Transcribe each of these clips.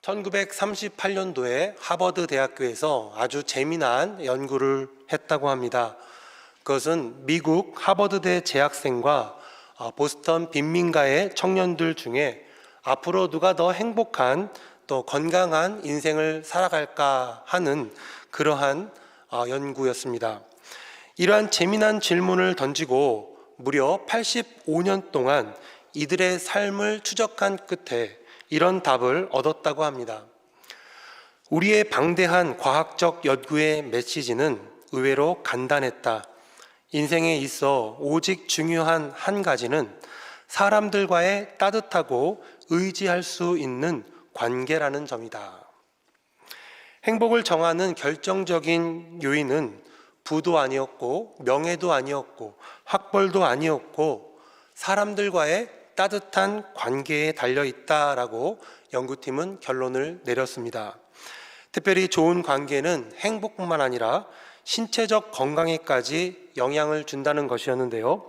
1938년도에 하버드 대학교에서 아주 재미난 연구를 했다고 합니다. 그것은 미국 하버드대 재학생과 보스턴 빈민가의 청년들 중에 앞으로 누가 더 행복한 또 건강한 인생을 살아갈까 하는 그러한 연구였습니다. 이러한 재미난 질문을 던지고 무려 85년 동안 이들의 삶을 추적한 끝에 이런 답을 얻었다고 합니다. 우리의 방대한 과학적 연구의 메시지는 의외로 간단했다. 인생에 있어 오직 중요한 한 가지는 사람들과의 따뜻하고 의지할 수 있는 관계라는 점이다. 행복을 정하는 결정적인 요인은 부도 아니었고 명예도 아니었고 학벌도 아니었고 사람들과의 따뜻한 관계에 달려있다라고 연구팀은 결론을 내렸습니다. 특별히 좋은 관계는 행복뿐만 아니라 신체적 건강에까지 영향을 준다는 것이었는데요.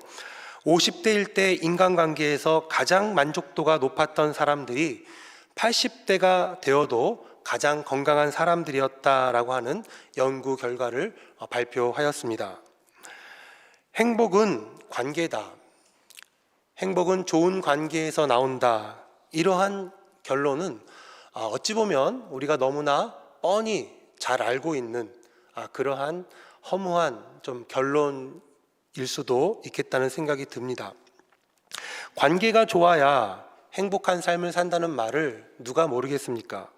50대일 때 인간관계에서 가장 만족도가 높았던 사람들이 80대가 되어도 가장 건강한 사람들이었다라고 하는 연구 결과를 발표하였습니다. 행복은 관계다. 행복은 좋은 관계에서 나온다. 이러한 결론은 어찌 보면 우리가 너무나 뻔히 잘 알고 있는 그러한 허무한 좀 결론일 수도 있겠다는 생각이 듭니다. 관계가 좋아야 행복한 삶을 산다는 말을 누가 모르겠습니까?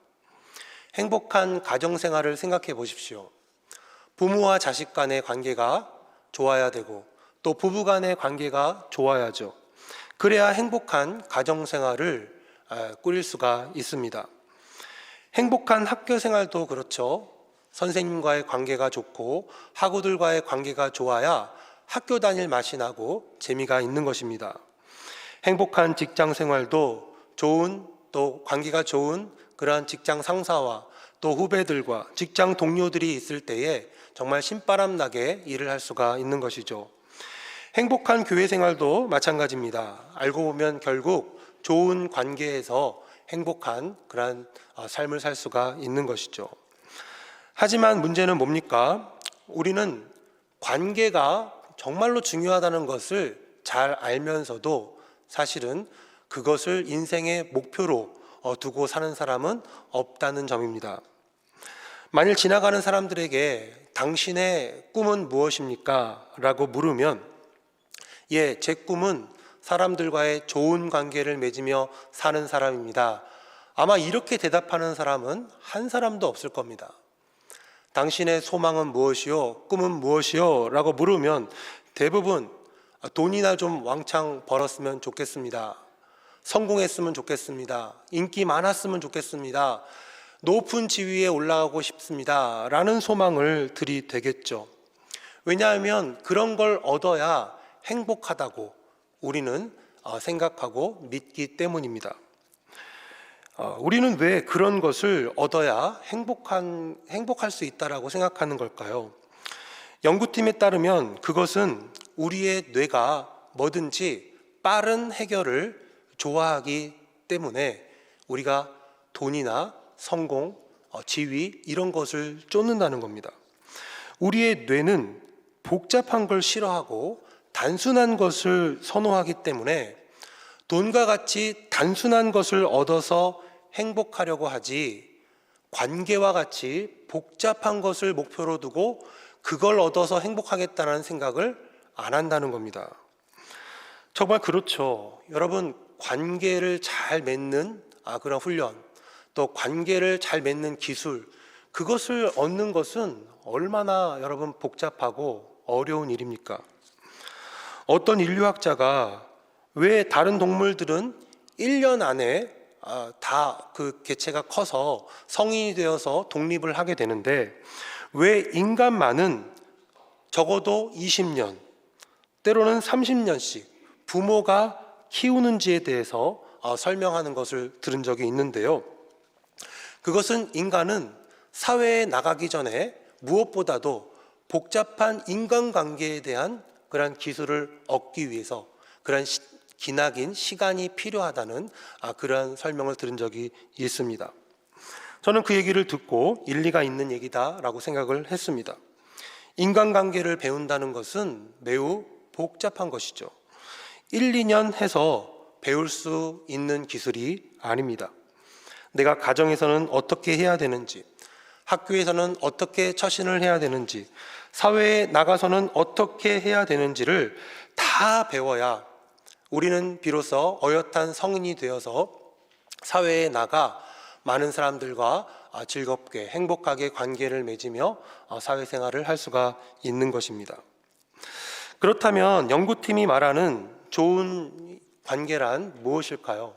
행복한 가정생활을 생각해 보십시오. 부모와 자식 간의 관계가 좋아야 되고 또 부부 간의 관계가 좋아야죠. 그래야 행복한 가정생활을 꾸릴 수가 있습니다. 행복한 학교생활도 그렇죠. 선생님과의 관계가 좋고 학우들과의 관계가 좋아야 학교 다닐 맛이 나고 재미가 있는 것입니다. 행복한 직장생활도 좋은 또 관계가 좋은 그러한 직장 상사와 또 후배들과 직장 동료들이 있을 때에 정말 신바람 나게 일을 할 수가 있는 것이죠. 행복한 교회 생활도 마찬가지입니다. 알고 보면 결국 좋은 관계에서 행복한 그러한 삶을 살 수가 있는 것이죠. 하지만 문제는 뭡니까? 우리는 관계가 정말로 중요하다는 것을 잘 알면서도 사실은 그것을 인생의 목표로 두고 사는 사람은 없다는 점입니다. 만일 지나가는 사람들에게 당신의 꿈은 무엇입니까? 라고 물으면 제 꿈은 사람들과의 좋은 관계를 맺으며 사는 사람입니다. 아마 이렇게 대답하는 사람은 한 사람도 없을 겁니다. 당신의 소망은 무엇이요? 꿈은 무엇이요? 라고 물으면 대부분 돈이나 좀 왕창 벌었으면 좋겠습니다. 성공했으면 좋겠습니다. 인기 많았으면 좋겠습니다. 높은 지위에 올라가고 싶습니다. 라는 소망을 들이대겠죠. 왜냐하면 그런 걸 얻어야 행복하다고 우리는 생각하고 믿기 때문입니다. 우리는 왜 그런 것을 얻어야 행복할 수 있다라고 생각하는 걸까요? 연구팀에 따르면 그것은 우리의 뇌가 뭐든지 빠른 해결을 좋아하기 때문에 우리가 돈이나 성공, 지위 이런 것을 쫓는다는 겁니다. 우리의 뇌는 복잡한 걸 싫어하고 단순한 것을 선호하기 때문에 돈과 같이 단순한 것을 얻어서 행복하려고 하지 관계와 같이 복잡한 것을 목표로 두고 그걸 얻어서 행복하겠다는 생각을 안 한다는 겁니다. 정말 그렇죠. 여러분, 관계를 잘 맺는 그런 훈련, 또 관계를 잘 맺는 기술, 그것을 얻는 것은 얼마나 여러분 복잡하고 어려운 일입니까? 어떤 인류학자가 왜 다른 동물들은 1년 안에 다 그 개체가 커서 성인이 되어서 독립을 하게 되는데 왜 인간만은 적어도 20년, 때로는 30년씩 부모가 키우는지에 대해서 설명하는 것을 들은 적이 있는데요. 그것은 인간은 사회에 나가기 전에 무엇보다도 복잡한 인간관계에 대한 그런 기술을 얻기 위해서 그런 기나긴 시간이 필요하다는 그런 설명을 들은 적이 있습니다. 저는 그 얘기를 듣고 일리가 있는 얘기다라고 생각을 했습니다. 인간관계를 배운다는 것은 매우 복잡한 것이죠. 1, 2년 해서 배울 수 있는 기술이 아닙니다. 내가 가정에서는 어떻게 해야 되는지, 학교에서는 어떻게 처신을 해야 되는지, 사회에 나가서는 어떻게 해야 되는지를 다 배워야 우리는 비로소 어엿한 성인이 되어서 사회에 나가 많은 사람들과 즐겁게 행복하게 관계를 맺으며 사회생활을 할 수가 있는 것입니다. 그렇다면 연구팀이 말하는 좋은 관계란 무엇일까요?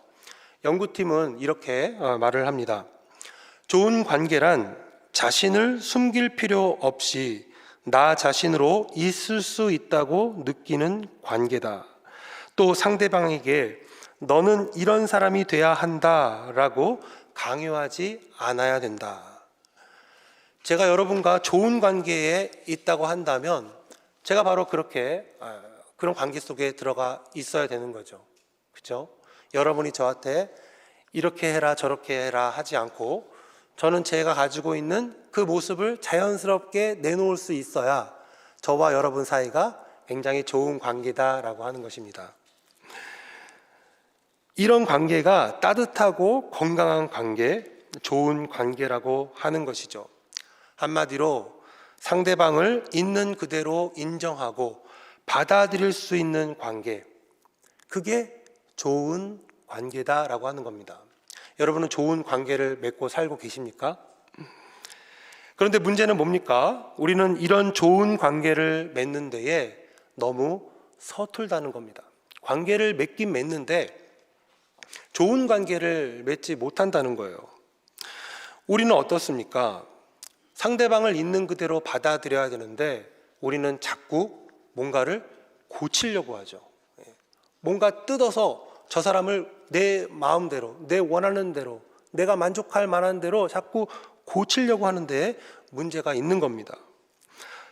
연구팀은 이렇게 말을 합니다. 좋은 관계란 자신을 숨길 필요 없이 나 자신으로 있을 수 있다고 느끼는 관계다. 또 상대방에게 너는 이런 사람이 돼야 한다라고 강요하지 않아야 된다. 제가 여러분과 좋은 관계에 있다고 한다면 제가 바로 그렇게 그런 관계 속에 들어가 있어야 되는 거죠. 그렇죠? 여러분이 저한테 이렇게 해라 저렇게 해라 하지 않고 저는 제가 가지고 있는 그 모습을 자연스럽게 내놓을 수 있어야 저와 여러분 사이가 굉장히 좋은 관계다라고 하는 것입니다. 이런 관계가 따뜻하고 건강한 관계, 좋은 관계라고 하는 것이죠. 한마디로 상대방을 있는 그대로 인정하고 받아들일 수 있는 관계, 그게 좋은 관계다라고 하는 겁니다. 여러분은 좋은 관계를 맺고 살고 계십니까? 그런데 문제는 뭡니까? 우리는 이런 좋은 관계를 맺는 데에 너무 서툴다는 겁니다. 관계를 맺긴 맺는데 좋은 관계를 맺지 못한다는 거예요. 우리는 어떻습니까? 상대방을 있는 그대로 받아들여야 되는데 우리는 자꾸 뭔가를 고치려고 하죠. 뭔가 뜯어서 저 사람을 내 마음대로, 내 원하는 대로, 내가 만족할 만한 대로 자꾸 고치려고 하는데 문제가 있는 겁니다.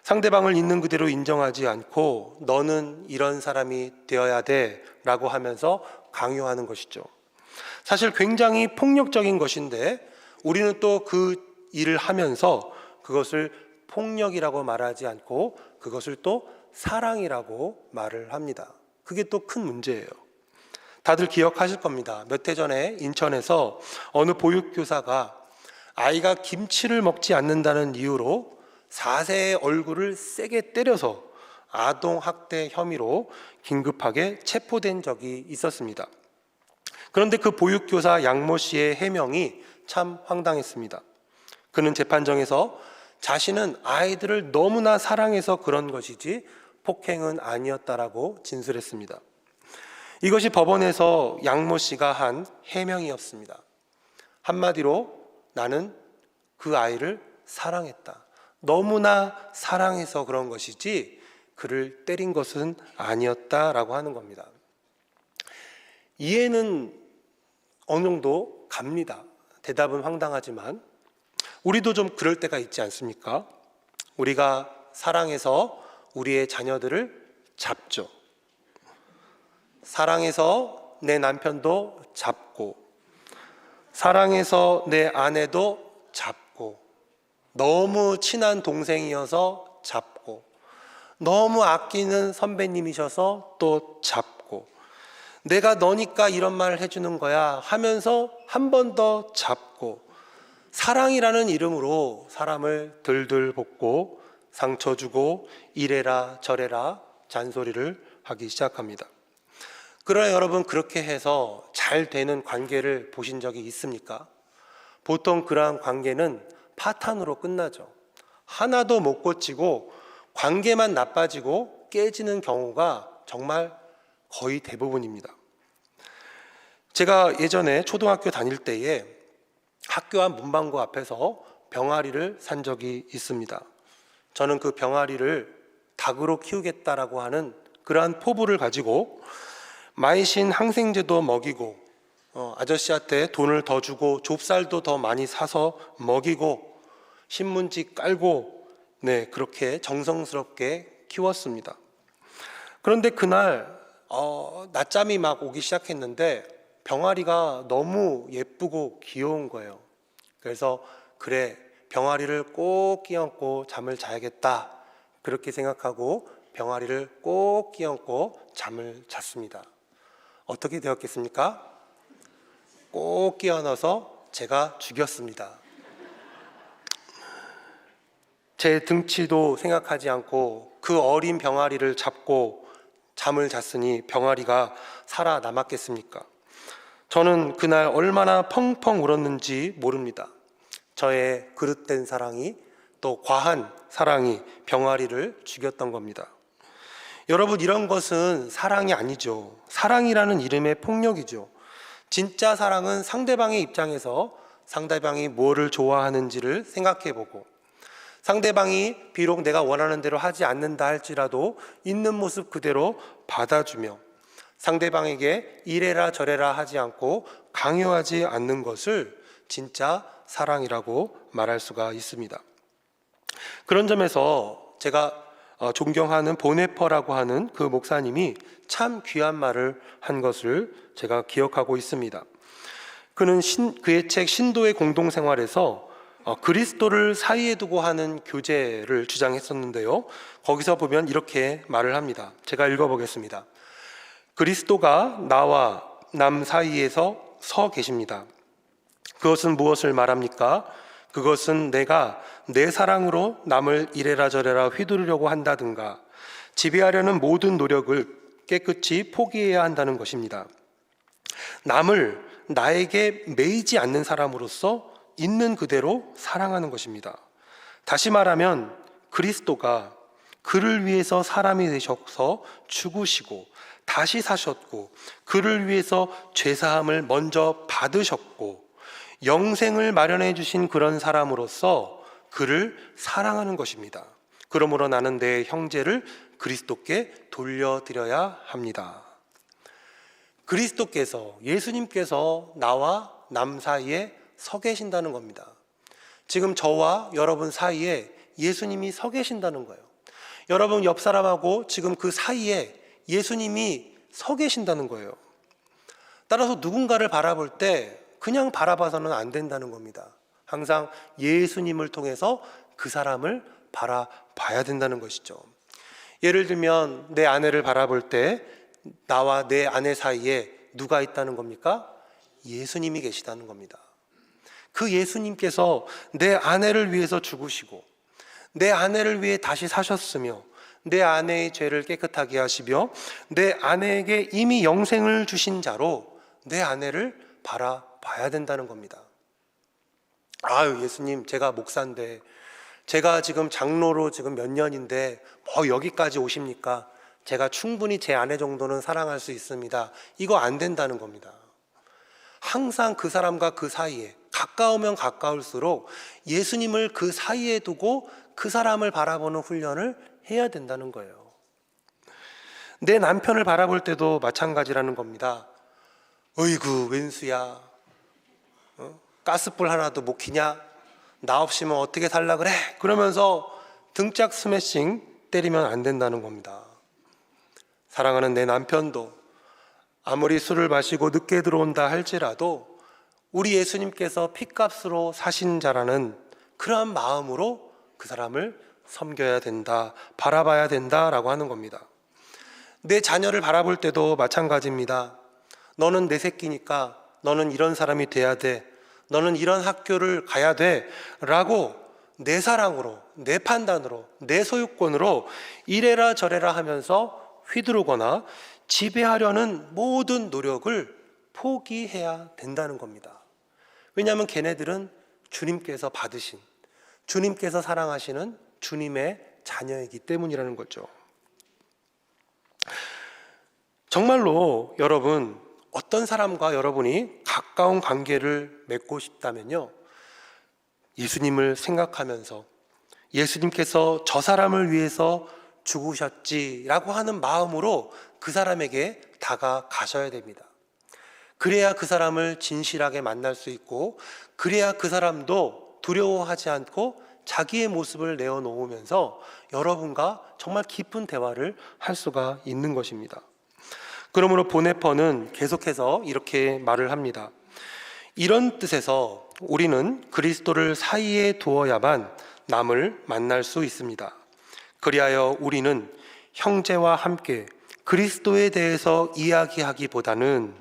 상대방을 있는 그대로 인정하지 않고 너는 이런 사람이 되어야 돼 라고 하면서 강요하는 것이죠. 사실 굉장히 폭력적인 것인데 우리는 또 그 일을 하면서 그것을 폭력이라고 말하지 않고 그것을 또 사랑이라고 말을 합니다. 그게 또 큰 문제예요. 다들 기억하실 겁니다. 몇 해 전에 인천에서 어느 보육교사가 아이가 김치를 먹지 않는다는 이유로 4세의 얼굴을 세게 때려서 아동학대 혐의로 긴급하게 체포된 적이 있었습니다. 그런데 그 보육교사 양모 씨의 해명이 참 황당했습니다. 그는 재판정에서 자신은 아이들을 너무나 사랑해서 그런 것이지 폭행은 아니었다라고 진술했습니다. 이것이 법원에서 양모 씨가 한 해명이었습니다. 한마디로 나는 그 아이를 사랑했다. 너무나 사랑해서 그런 것이지 그를 때린 것은 아니었다라고 하는 겁니다. 이해는 어느 정도 갑니다. 대답은 황당하지만 우리도 좀 그럴 때가 있지 않습니까? 우리가 사랑해서 우리의 자녀들을 잡죠. 사랑해서 내 남편도 잡고, 사랑해서 내 아내도 잡고, 너무 친한 동생이어서 잡고, 너무 아끼는 선배님이셔서 또 잡고, 내가 너니까 이런 말을 해주는 거야 하면서 한 번 더 잡고, 사랑이라는 이름으로 사람을 들들 볶고 상처 주고 이래라 저래라 잔소리를 하기 시작합니다. 그러나 여러분, 그렇게 해서 잘 되는 관계를 보신 적이 있습니까? 보통 그러한 관계는 파탄으로 끝나죠. 하나도 못 고치고 관계만 나빠지고 깨지는 경우가 정말 거의 대부분입니다. 제가 예전에 초등학교 다닐 때에 학교 앞 문방구 앞에서 병아리를 산 적이 있습니다. 저는 그 병아리를 닭으로 키우겠다라고 하는 그러한 포부를 가지고 마이신 항생제도 먹이고 아저씨한테 돈을 더 주고 좁쌀도 더 많이 사서 먹이고 신문지 깔고 그렇게 정성스럽게 키웠습니다. 그런데 그날 낮잠이 막 오기 시작했는데 병아리가 너무 예쁘고 귀여운 거예요. 그래서 그래, 병아리를 꼭 끼얹고 잠을 자야겠다, 그렇게 생각하고 병아리를 꼭 끼얹고 잠을 잤습니다. 어떻게 되었겠습니까? 꼭 끼얹어서 제가 죽였습니다. 제 등치도 생각하지 않고 그 어린 병아리를 잡고 잠을 잤으니 병아리가 살아남았겠습니까? 저는 그날 얼마나 펑펑 울었는지 모릅니다. 저의 그릇된 사랑이, 또 과한 사랑이 병아리를 죽였던 겁니다. 여러분, 이런 것은 사랑이 아니죠. 사랑이라는 이름의 폭력이죠. 진짜 사랑은 상대방의 입장에서 상대방이 뭐를 좋아하는지를 생각해보고, 상대방이 비록 내가 원하는 대로 하지 않는다 할지라도 있는 모습 그대로 받아주며, 상대방에게 이래라 저래라 하지 않고 강요하지 않는 것을 진짜 사랑이라고 말할 수가 있습니다. 그런 점에서 제가 존경하는 보네퍼라고 하는 그 목사님이 참 귀한 말을 한 것을 제가 기억하고 있습니다. 그는 그의 책 신도의 공동생활에서 그리스도를 사이에 두고 하는 교제를 주장했었는데요, 거기서 보면 이렇게 말을 합니다. 제가 읽어보겠습니다. 그리스도가 나와 남 사이에서 서 계십니다. 그것은 무엇을 말합니까? 그것은 내가 내 사랑으로 남을 이래라 저래라 휘두르려고 한다든가 지배하려는 모든 노력을 깨끗이 포기해야 한다는 것입니다. 남을 나에게 매이지 않는 사람으로서 있는 그대로 사랑하는 것입니다. 다시 말하면 그리스도가 그를 위해서 사람이 되셔서 죽으시고 다시 사셨고, 그를 위해서 죄사함을 먼저 받으셨고 영생을 마련해 주신 그런 사람으로서 그를 사랑하는 것입니다. 그러므로 나는 내 형제를 그리스도께 돌려드려야 합니다. 그리스도께서, 예수님께서 나와 남 사이에 서 계신다는 겁니다. 지금 저와 여러분 사이에 예수님이 서 계신다는 거예요. 여러분 옆 사람하고 지금 그 사이에 예수님이 서 계신다는 거예요. 따라서 누군가를 바라볼 때 그냥 바라봐서는 안 된다는 겁니다. 항상 예수님을 통해서 그 사람을 바라봐야 된다는 것이죠. 예를 들면 내 아내를 바라볼 때 나와 내 아내 사이에 누가 있다는 겁니까? 예수님이 계시다는 겁니다. 그 예수님께서 내 아내를 위해서 죽으시고 내 아내를 위해 다시 사셨으며 내 아내의 죄를 깨끗하게 하시며 내 아내에게 이미 영생을 주신 자로 내 아내를 바라봐야 된다는 겁니다. 아유, 예수님, 제가 목사인데, 제가 지금 장로로 지금 몇 년인데 뭐 여기까지 오십니까? 제가 충분히 제 아내 정도는 사랑할 수 있습니다. 이거 안 된다는 겁니다. 항상 그 사람과 그 사이에, 가까우면 가까울수록 예수님을 그 사이에 두고 그 사람을 바라보는 훈련을 해야 된다는 거예요. 내 남편을 바라볼 때도 마찬가지라는 겁니다. 어이구, 웬수야, 가스불 하나도 못 켜냐? 나 없이면 어떻게 살라 그래? 그러면서 등짝 스매싱 때리면 안 된다는 겁니다. 사랑하는 내 남편도 아무리 술을 마시고 늦게 들어온다 할지라도 우리 예수님께서 핏값으로 사신 자라는 그러한 마음으로 그 사람을 섬겨야 된다, 바라봐야 된다라고 하는 겁니다. 내 자녀를 바라볼 때도 마찬가지입니다. 너는 내 새끼니까 너는 이런 사람이 돼야 돼, 너는 이런 학교를 가야 돼 라고 내 사랑으로, 내 판단으로, 내 소유권으로 이래라 저래라 하면서 휘두르거나 지배하려는 모든 노력을 포기해야 된다는 겁니다. 왜냐하면 걔네들은 주님께서 받으신, 주님께서 사랑하시는 주님의 자녀이기 때문이라는 거죠. 정말로 여러분, 어떤 사람과 여러분이 가까운 관계를 맺고 싶다면요, 예수님을 생각하면서 예수님께서 저 사람을 위해서 죽으셨지라고 하는 마음으로 그 사람에게 다가가셔야 됩니다. 그래야 그 사람을 진실하게 만날 수 있고, 그래야 그 사람도 두려워하지 않고 자기의 모습을 내어놓으면서 여러분과 정말 깊은 대화를 할 수가 있는 것입니다. 그러므로 보네퍼는 계속해서 이렇게 말을 합니다. 이런 뜻에서 우리는 그리스도를 사이에 두어야만 남을 만날 수 있습니다. 그리하여 우리는 형제와 함께 그리스도에 대해서 이야기하기보다는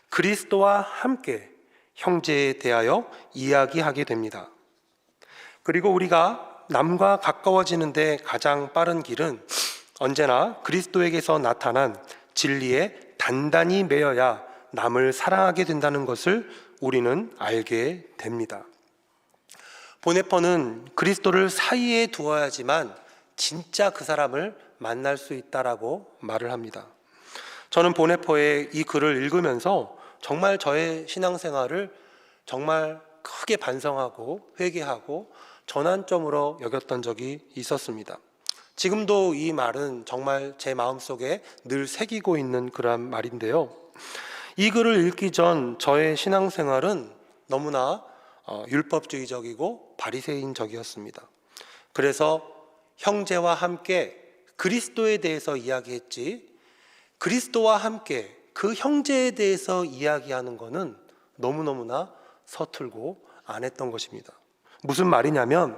그리스도와 함께 형제에 대하여 이야기하게 됩니다. 그리고 우리가 남과 가까워지는데 가장 빠른 길은 언제나 그리스도에게서 나타난 진리에 단단히 매여야 남을 사랑하게 된다는 것을 우리는 알게 됩니다. 보네퍼는 그리스도를 사이에 두어야지만 진짜 그 사람을 만날 수 있다라고 말을 합니다. 저는 보네퍼의 이 글을 읽으면서 정말 저의 신앙생활을 정말 크게 반성하고 회개하고 전환점으로 여겼던 적이 있었습니다. 지금도 이 말은 정말 제 마음속에 늘 새기고 있는 그런 말인데요. 이 글을 읽기 전 저의 신앙생활은 너무나 율법주의적이고 바리새인적이었습니다. 그래서 형제와 함께 그리스도에 대해서 이야기했지 그리스도와 함께 그 형제에 대해서 이야기하는 것은 너무너무나 서툴고 안 했던 것입니다. 무슨 말이냐면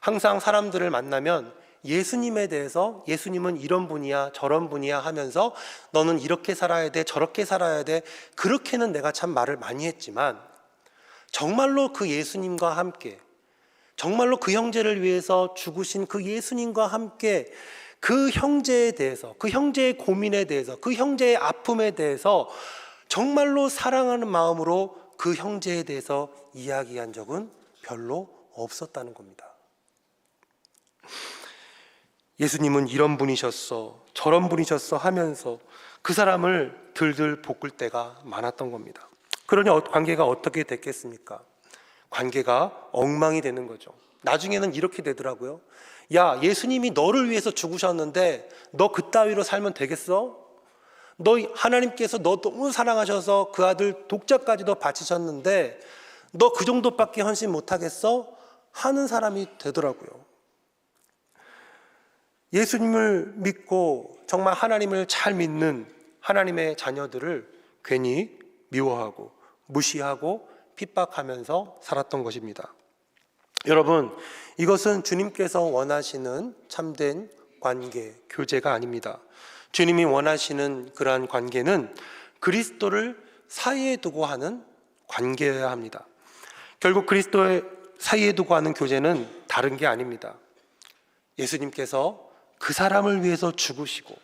항상 사람들을 만나면 예수님에 대해서 예수님은 이런 분이야 저런 분이야 하면서 너는 이렇게 살아야 돼 저렇게 살아야 돼 그렇게는 내가 참 말을 많이 했지만 정말로 그 예수님과 함께 정말로 그 형제를 위해서 죽으신 그 예수님과 함께 그 형제에 대해서 그 형제의 고민에 대해서 그 형제의 아픔에 대해서 정말로 사랑하는 마음으로 그 형제에 대해서 이야기한 적은 별로 없었다는 겁니다. 예수님은 이런 분이셨어 저런 분이셨어 하면서 그 사람을 들들 볶을 때가 많았던 겁니다. 그러니 관계가 어떻게 됐겠습니까? 관계가 엉망이 되는 거죠. 나중에는 이렇게 되더라고요. 야, 예수님이 너를 위해서 죽으셨는데 너 그따위로 살면 되겠어? 너 하나님께서 너 너무 사랑하셔서 그 아들 독자까지도 바치셨는데 너 그 정도밖에 헌신 못하겠어? 하는 사람이 되더라고요. 예수님을 믿고 정말 하나님을 잘 믿는 하나님의 자녀들을 괜히 미워하고 무시하고 핍박하면서 살았던 것입니다. 여러분, 이것은 주님께서 원하시는 참된 관계, 교제가 아닙니다. 주님이 원하시는 그러한 관계는 그리스도를 사이에 두고 하는 관계여야 합니다. 결국 그리스도의 사이에 두고 하는 교제는 다른 게 아닙니다. 예수님께서 그 사람을 위해서 죽으시고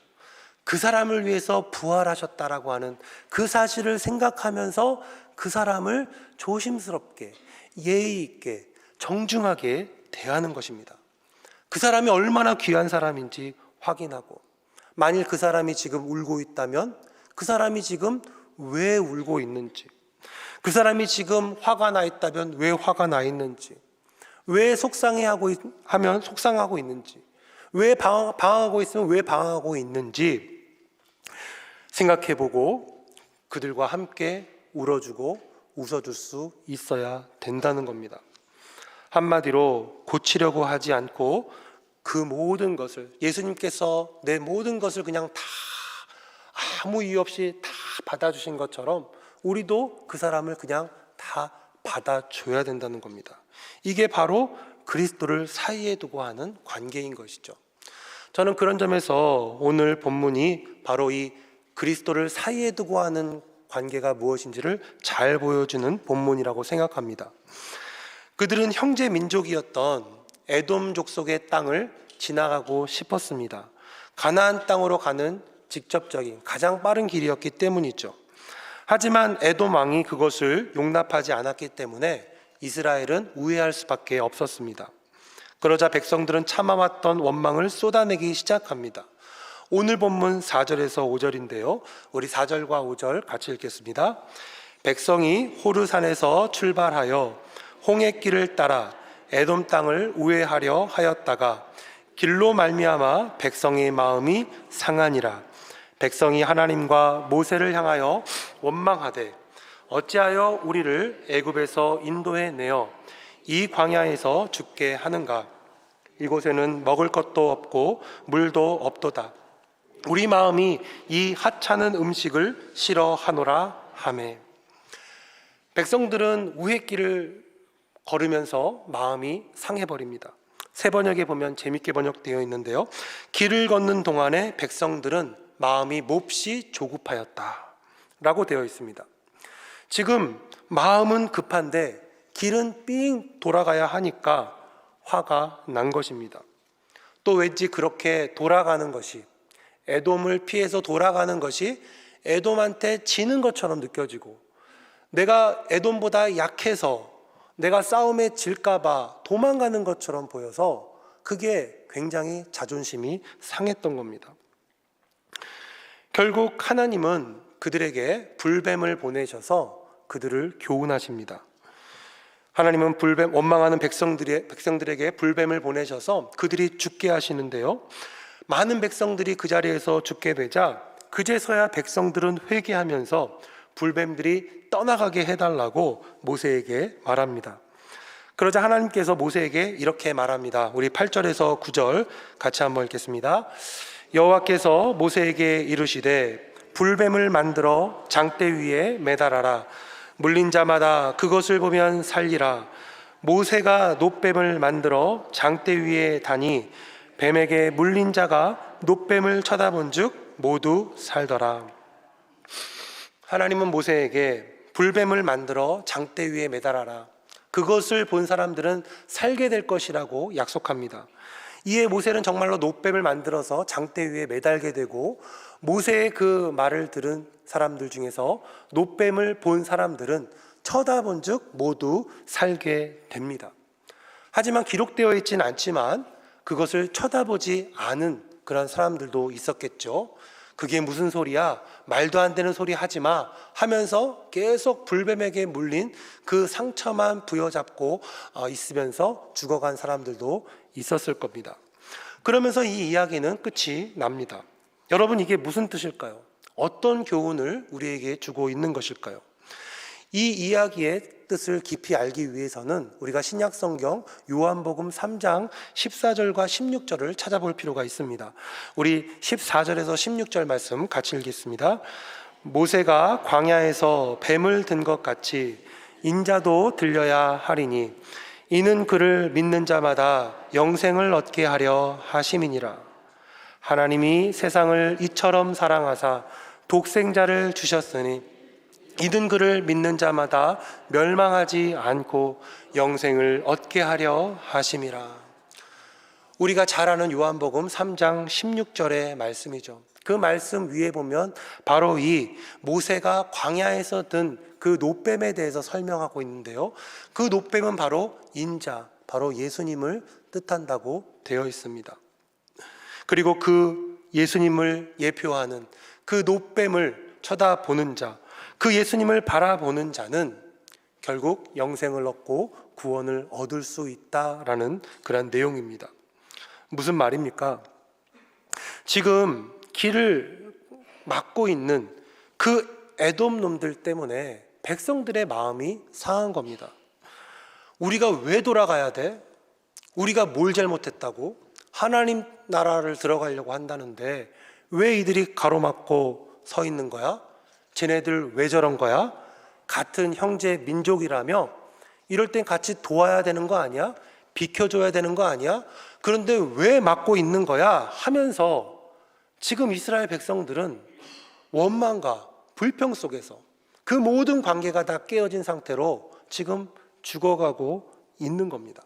그 사람을 위해서 부활하셨다라고 하는 그 사실을 생각하면서 그 사람을 조심스럽게 예의 있게 정중하게 대하는 것입니다. 그 사람이 얼마나 귀한 사람인지 확인하고 만일 그 사람이 지금 울고 있다면 그 사람이 지금 왜 울고 있는지 그 사람이 지금 화가 나 있다면 왜 화가 나 있는지 왜 속상해하고 하면 속상하고 있는지 왜 방황하고 있으면 왜 방황하고 있는지 생각해보고 그들과 함께 울어주고 웃어줄 수 있어야 된다는 겁니다. 한마디로 고치려고 하지 않고 그 모든 것을 예수님께서 내 모든 것을 그냥 다 아무 이유 없이 다 받아주신 것처럼 우리도 그 사람을 그냥 다 받아줘야 된다는 겁니다. 이게 바로 그리스도를 사이에 두고 하는 관계인 것이죠. 저는 그런 점에서 오늘 본문이 바로 이 그리스도를 사이에 두고 하는 관계가 무엇인지를 잘 보여주는 본문이라고 생각합니다. 그들은 형제 민족이었던 에돔 족속의 땅을 지나가고 싶었습니다. 가나안 땅으로 가는 직접적인 가장 빠른 길이었기 때문이죠. 하지만 에돔 왕이 그것을 용납하지 않았기 때문에 이스라엘은 우회할 수밖에 없었습니다. 그러자 백성들은 참아왔던 원망을 쏟아내기 시작합니다. 오늘 본문 4절에서 5절인데요. 우리 4절과 5절 같이 읽겠습니다. 백성이 호르산에서 출발하여 홍해길을 따라 에돔 땅을 우회하려 하였다가 길로 말미암아 백성의 마음이 상하니라. 백성이 하나님과 모세를 향하여 원망하되 어찌하여 우리를 애굽에서 인도해 내어 이 광야에서 죽게 하는가? 이곳에는 먹을 것도 없고 물도 없도다. 우리 마음이 이 하찮은 음식을 싫어하노라 하매. 백성들은 우회길을 걸으면서 마음이 상해버립니다. 새 번역에 보면 재밌게 번역되어 있는데요, 길을 걷는 동안에 백성들은 마음이 몹시 조급하였다 라고 되어 있습니다. 지금 마음은 급한데 길은 삥 돌아가야 하니까 화가 난 것입니다. 또 왠지 그렇게 돌아가는 것이, 에돔을 피해서 돌아가는 것이 에돔한테 지는 것처럼 느껴지고, 내가 에돔보다 약해서 내가 싸움에 질까봐 도망가는 것처럼 보여서 그게 굉장히 자존심이 상했던 겁니다. 결국 하나님은 그들에게 불뱀을 보내셔서 그들을 교훈하십니다. 하나님은 원망하는 백성들에게 불뱀을 보내셔서 그들이 죽게 하시는데요, 많은 백성들이 그 자리에서 죽게 되자 그제서야 백성들은 회개하면서 불뱀들이 떠나가게 해달라고 모세에게 말합니다. 그러자 하나님께서 모세에게 이렇게 말합니다. 우리 8절에서 9절 같이 한번 읽겠습니다. 여호와께서 모세에게 이르시되 불뱀을 만들어 장대 위에 매달아라. 물린 자마다 그것을 보면 살리라. 모세가 놋뱀을 만들어 장대 위에 다니 뱀에게 물린 자가 놋뱀을 쳐다본 즉 모두 살더라. 하나님은 모세에게 불뱀을 만들어 장대 위에 매달아라, 그것을 본 사람들은 살게 될 것이라고 약속합니다. 이에 모세는 정말로 놋뱀을 만들어서 장대 위에 매달게 되고, 모세의 그 말을 들은 사람들 중에서 놋뱀을 본 사람들은 쳐다본 즉 모두 살게 됩니다. 하지만 기록되어 있지는 않지만 그것을 쳐다보지 않은 그런 사람들도 있었겠죠. 그게 무슨 소리야? 말도 안 되는 소리 하지 마 하면서 계속 불뱀에게 물린 그 상처만 부여잡고 있으면서 죽어간 사람들도 있었을 겁니다. 그러면서 이 이야기는 끝이 납니다. 여러분, 이게 무슨 뜻일까요? 어떤 교훈을 우리에게 주고 있는 것일까요? 이 이야기의 뜻을 깊이 알기 위해서는 우리가 신약성경 요한복음 3장 14절과 16절을 찾아볼 필요가 있습니다. 우리 14절에서 16절 말씀 같이 읽겠습니다. 모세가 광야에서 뱀을 든 것 같이 인자도 들려야 하리니 이는 그를 믿는 자마다 영생을 얻게 하려 하심이니라. 하나님이 세상을 이처럼 사랑하사 독생자를 주셨으니 이는 그를 믿는 자마다 멸망하지 않고 영생을 얻게 하려 하심이라. 우리가 잘 아는 요한복음 3장 16절의 말씀이죠. 그 말씀 위에 보면 바로 이 모세가 광야에서 든 그 놋뱀에 대해서 설명하고 있는데요, 그 놋뱀은 바로 인자, 바로 예수님을 뜻한다고 되어 있습니다. 그리고 그 예수님을 예표하는 그 놋뱀을 쳐다보는 자, 그 예수님을 바라보는 자는 결국 영생을 얻고 구원을 얻을 수 있다라는 그런 내용입니다. 무슨 말입니까? 지금 길을 막고 있는 그 에돔 놈들 때문에 백성들의 마음이 상한 겁니다. 우리가 왜 돌아가야 돼? 우리가 뭘 잘못했다고? 하나님 나라를 들어가려고 한다는데 왜 이들이 가로막고 서 있는 거야? 쟤네들 왜 저런 거야? 같은 형제 민족이라며 이럴 땐 같이 도와야 되는 거 아니야? 비켜줘야 되는 거 아니야? 그런데 왜 막고 있는 거야? 하면서 지금 이스라엘 백성들은 원망과 불평 속에서 그 모든 관계가 다 깨어진 상태로 지금 죽어가고 있는 겁니다.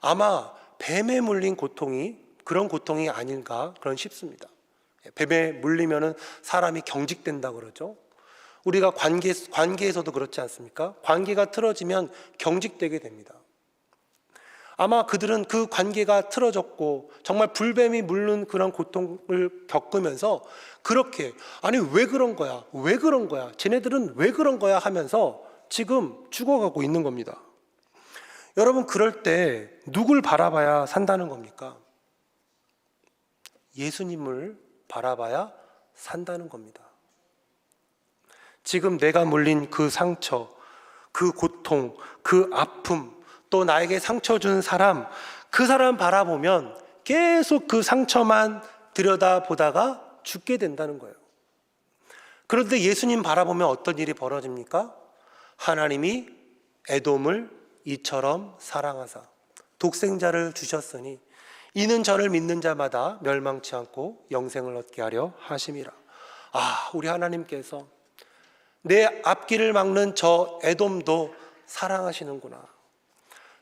아마 뱀에 물린 고통이 그런 고통이 아닌가 그런 싶습니다. 뱀에 물리면은 사람이 경직된다 그러죠. 우리가 관계에서도 그렇지 않습니까? 관계가 틀어지면 경직되게 됩니다. 아마 그들은 그 관계가 틀어졌고 정말 불뱀이 물는 그런 고통을 겪으면서 그렇게 아니 왜 그런 거야? 왜 그런 거야? 쟤네들은 왜 그런 거야? 하면서 지금 죽어가고 있는 겁니다. 여러분, 그럴 때 누굴 바라봐야 산다는 겁니까? 예수님을 바라봐야 산다는 겁니다. 지금 내가 물린 그 상처, 그 고통, 그 아픔, 또 나에게 상처 준 사람, 그 사람 바라보면 계속 그 상처만 들여다보다가 죽게 된다는 거예요. 그런데 예수님 바라보면 어떤 일이 벌어집니까? 하나님이 에돔을 이처럼 사랑하사 독생자를 주셨으니 이는 저를 믿는 자마다 멸망치 않고 영생을 얻게 하려 하심이라. 우리 하나님께서 내 앞길을 막는 저 에돔도 사랑하시는구나.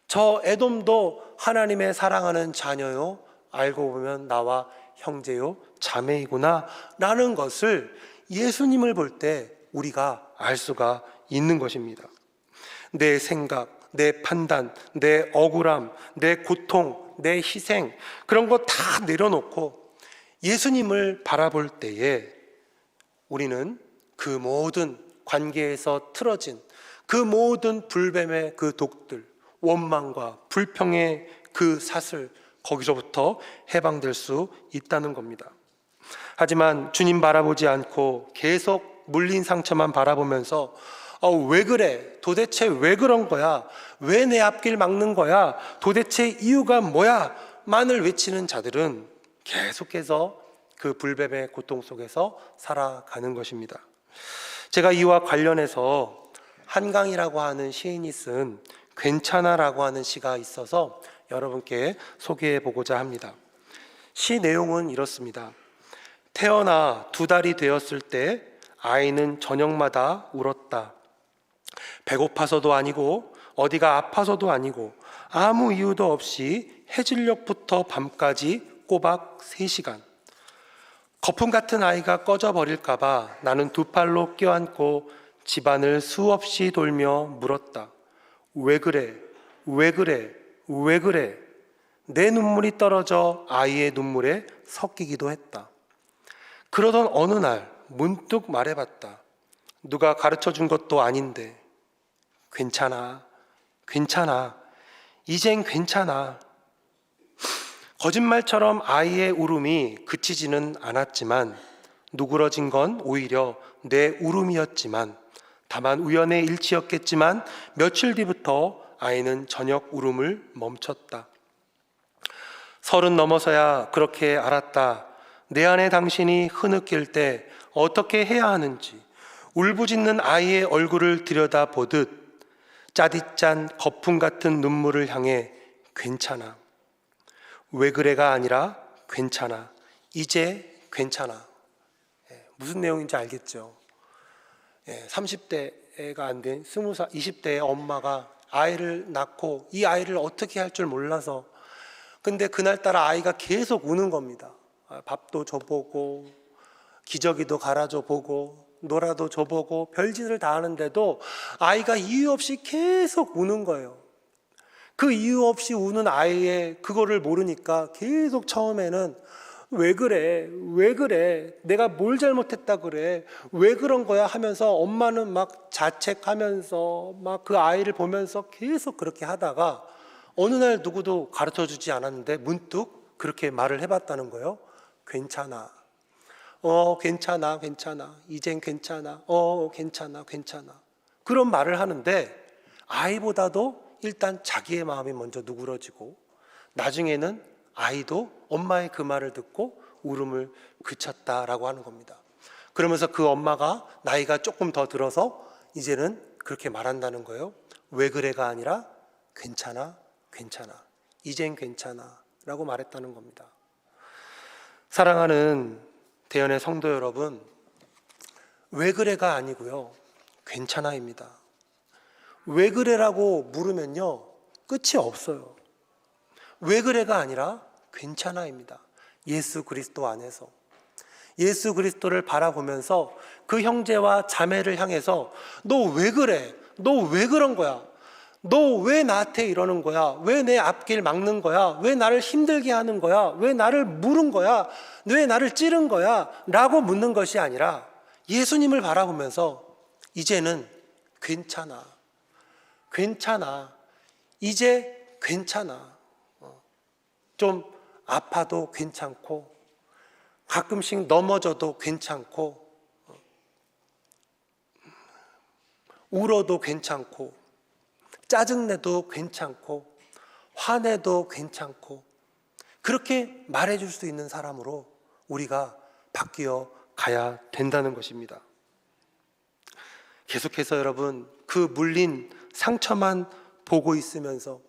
저 에돔도 하나님의 사랑하는 자녀요, 알고 보면 나와 형제요 자매이구나 라는 것을 예수님을 볼 때 우리가 알 수가 있는 것입니다. 내 생각, 내 판단, 내 억울함, 내 고통, 내 희생, 그런 거 다 내려놓고 예수님을 바라볼 때에 우리는 그 모든 관계에서 틀어진 그 모든 불뱀의 그 독들, 원망과 불평의 그 사슬, 거기서부터 해방될 수 있다는 겁니다. 하지만 주님 바라보지 않고 계속 물린 상처만 바라보면서 왜 그래? 도대체 왜 그런 거야? 왜 내 앞길 막는 거야? 도대체 이유가 뭐야? 만을 외치는 자들은 계속해서 그 불뱀의 고통 속에서 살아가는 것입니다. 제가 이와 관련해서 한강이라고 하는 시인이 쓴 괜찮아라고 하는 시가 있어서 여러분께 소개해 보고자 합니다. 시 내용은 이렇습니다. 태어나 2달이 되었을 때 아이는 저녁마다 울었다. 배고파서도 아니고 어디가 아파서도 아니고 아무 이유도 없이 해질녘부터 밤까지 꼬박 3시간. 거품 같은 아이가 꺼져버릴까 봐 나는 2팔로 껴안고 집안을 수없이 돌며 물었다. 왜 그래? 왜 그래? 왜 그래? 내 눈물이 떨어져 아이의 눈물에 섞이기도 했다. 그러던 어느 날 문득 말해봤다. 누가 가르쳐준 것도 아닌데 괜찮아, 괜찮아, 이젠 괜찮아. 거짓말처럼 아이의 울음이 그치지는 않았지만 누그러진 건 오히려 내 울음이었지만 다만 우연의 일치였겠지만 며칠 뒤부터 아이는 저녁 울음을 멈췄다. 30 넘어서야 그렇게 알았다. 내 안에 당신이 흐느낄 때 어떻게 해야 하는지. 울부짖는 아이의 얼굴을 들여다보듯 짜디짠 거품 같은 눈물을 향해 괜찮아. 왜 그래가 아니라 괜찮아. 이제 괜찮아. 무슨 내용인지 알겠죠? 30대가 안 된 20살, 20대의 엄마가 아이를 낳고 이 아이를 어떻게 할 줄 몰라서 근데 그날따라 아이가 계속 우는 겁니다. 밥도 줘보고 기저귀도 갈아줘 보고 놀아도 줘보고 별짓을 다 하는데도 아이가 이유 없이 계속 우는 거예요. 그 이유 없이 우는 아이의 그거를 모르니까 계속 처음에는 왜 그래? 왜 그래? 내가 뭘 잘못했다 그래? 왜 그런 거야? 하면서 엄마는 막 자책하면서 막 그 아이를 보면서 계속 그렇게 하다가 어느 날 누구도 가르쳐 주지 않았는데 문득 그렇게 말을 해봤다는 거예요. 괜찮아. 괜찮아, 괜찮아. 이젠 괜찮아. 괜찮아, 괜찮아. 그런 말을 하는데 아이보다도 일단 자기의 마음이 먼저 누그러지고 나중에는 아이도 엄마의 그 말을 듣고 울음을 그쳤다라고 하는 겁니다. 그러면서 그 엄마가 나이가 조금 더 들어서 이제는 그렇게 말한다는 거예요. 왜 그래가 아니라 괜찮아, 괜찮아. 이젠 괜찮아 라고 말했다는 겁니다. 사랑하는 대연의 성도 여러분, 왜 그래가 아니고요, 괜찮아입니다. 왜 그래라고 물으면요 끝이 없어요. 왜 그래가 아니라 괜찮아입니다. 예수 그리스도 안에서 예수 그리스도를 바라보면서 그 형제와 자매를 향해서 너 왜 그래? 너 왜 그런 거야? 너 왜 나한테 이러는 거야? 왜 내 앞길 막는 거야? 왜 나를 힘들게 하는 거야? 왜 나를 물은 거야? 왜 나를 찌른 거야? 라고 묻는 것이 아니라 예수님을 바라보면서 이제는 괜찮아. 괜찮아. 이제 괜찮아. 좀 아파도 괜찮고 가끔씩 넘어져도 괜찮고 울어도 괜찮고 짜증내도 괜찮고 화내도 괜찮고 그렇게 말해줄 수 있는 사람으로 우리가 바뀌어 가야 된다는 것입니다. 계속해서 여러분 그 물린 상처만 보고 있으면서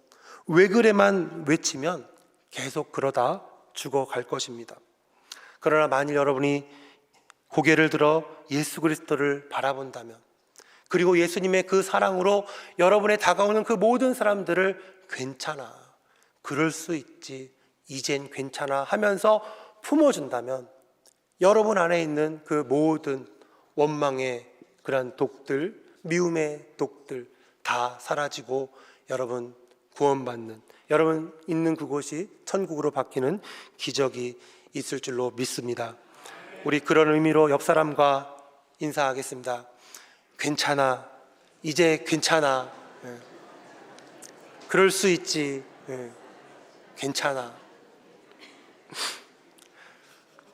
왜 그래만 외치면 계속 그러다 죽어갈 것입니다. 그러나 만일 여러분이 고개를 들어 예수 그리스도를 바라본다면, 그리고 예수님의 그 사랑으로 여러분에 다가오는 그 모든 사람들을 괜찮아, 그럴 수 있지, 이젠 괜찮아 하면서 품어준다면 여러분 안에 있는 그 모든 원망의 그러한 독들, 미움의 독들 다 사라지고 여러분 구원받는, 여러분 있는 그곳이 천국으로 바뀌는 기적이 있을 줄로 믿습니다. 우리 그런 의미로 옆 사람과 인사하겠습니다. 괜찮아, 이제 괜찮아, 그럴 수 있지, 괜찮아.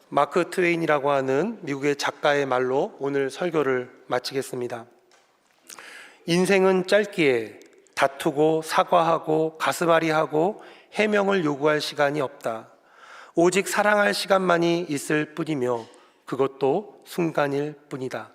마크 트웨인이라고 하는 미국의 작가의 말로 오늘 설교를 마치겠습니다. 인생은 짧기에 다투고 사과하고 가슴앓이하고 해명을 요구할 시간이 없다. 오직 사랑할 시간만이 있을 뿐이며 그것도 순간일 뿐이다.